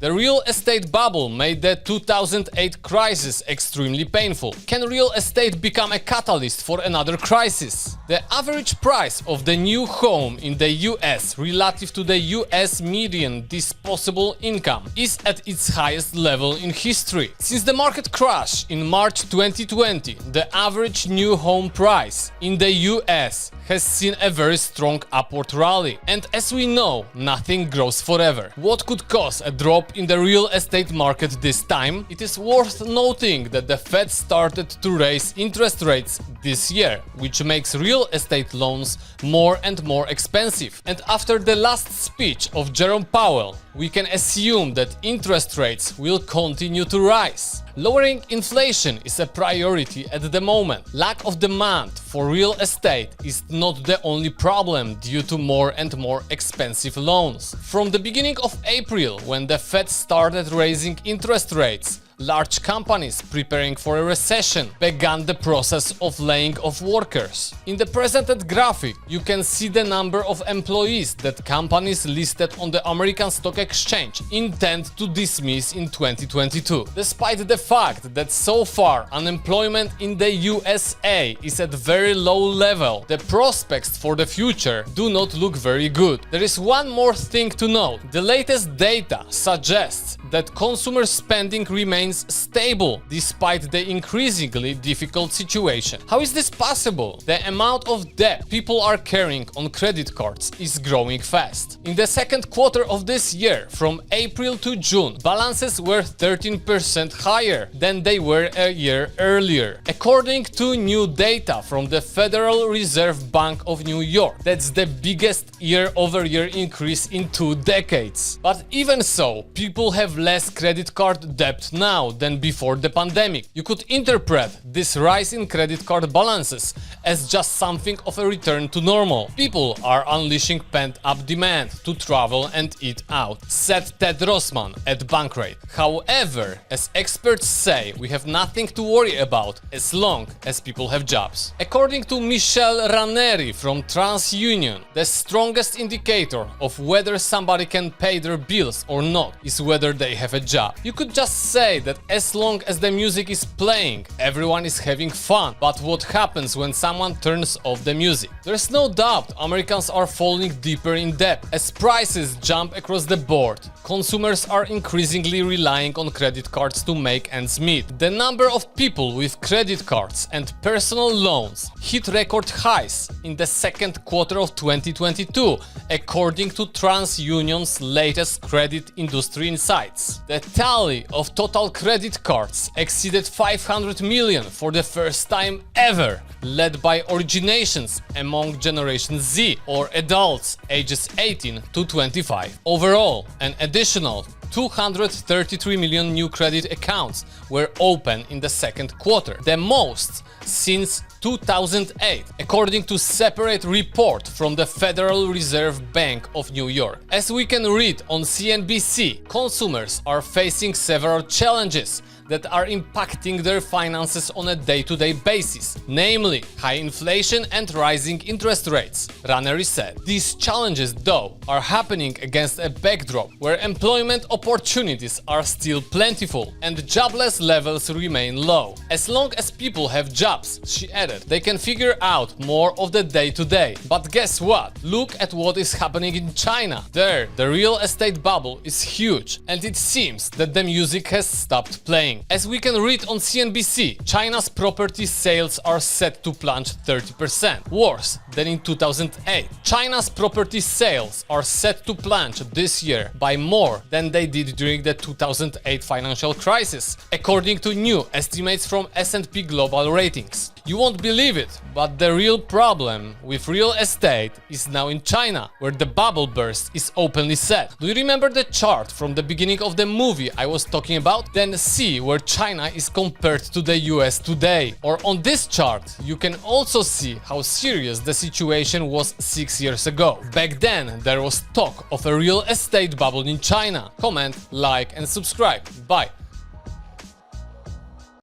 The real estate bubble made the 2008 crisis extremely painful. Can real estate become a catalyst for another crisis? The average price of the new home in the US relative to the US median disposable income is at its highest level in history. Since the market crash in March 2020, the average new home price in the US has seen a very strong upward rally. And as we know, nothing grows forever. What could cause a drop in the real estate market this time? It is worth noting that the Fed started to raise interest rates this year, which makes real estate loans more and more expensive. And after the last speech of Jerome Powell, we can assume that interest rates will continue to rise. Lowering inflation is a priority at the moment. Lack of demand for real estate is not the only problem due to more and more expensive loans. From the beginning of April, when the Fed started raising interest rates, large companies preparing for a recession began the process of laying off workers. In the presented graphic, you can see the number of employees that companies listed on the American Stock Exchange intend to dismiss in 2022. Despite the fact that so far unemployment in the USA is at very low level, the prospects for the future do not look very good. There is one more thing to note. The latest data suggests that consumer spending remains stable despite the increasingly difficult situation. How is this possible? The amount of debt people are carrying on credit cards is growing fast. In the second quarter of this year, from April to June, balances were 13% higher than they were a year earlier. According to new data from the Federal Reserve Bank of New York, that's the biggest year-over-year increase in 2 decades. But even so, people have less credit card debt now than before the pandemic. You could interpret this rise in credit card balances as just something of a return to normal. People are unleashing pent-up demand to travel and eat out, said Ted Rossman at Bankrate. However, as experts say, we have nothing to worry about as long as people have jobs. According to Michelle Ranieri from TransUnion, the strongest indicator of whether somebody can pay their bills or not is whether they have a job. You could just say that as long as the music is playing, everyone is having fun. But what happens when someone turns off the music? There's no doubt Americans are falling deeper in debt. As prices jump across the board, consumers are increasingly relying on credit cards to make ends meet. The number of people with credit cards and personal loans hit record highs in the second quarter of 2022, according to TransUnion's latest credit industry insights. The tally of total credit cards exceeded 500 million for the first time ever, led by originations among Generation Z, or adults ages 18 to 25. Overall, an additional 233 million new credit accounts were opened in the second quarter, the most since 2008, according to a separate report from the Federal Reserve Bank of New York. As we can read on CNBC, consumers are facing several challenges that are impacting their finances on a day-to-day basis, namely high inflation and rising interest rates, Ranieri said. These challenges, though, are happening against a backdrop where employment opportunities are still plentiful and jobless levels remain low. As long as people have jobs, she added, they can figure out more of the day-to-day. But guess what? Look at what is happening in China. There, the real estate bubble is huge, and it seems that the music has stopped playing. As we can read on CNBC, China's property sales are set to plunge 30%, worse than in 2008. China's property sales are set to plunge this year by more than they did during the 2008 financial crisis, according to new estimates from S&P Global Ratings. You won't believe it, but the real problem with real estate is now in China, where the bubble burst is openly said. Do you remember the chart from the beginning of the movie I was talking about? Then see where China is compared to the US today. Or on this chart, you can also see how serious the situation was 6 years ago. Back then, there was talk of a real estate bubble in China. Comment, like and subscribe. Bye!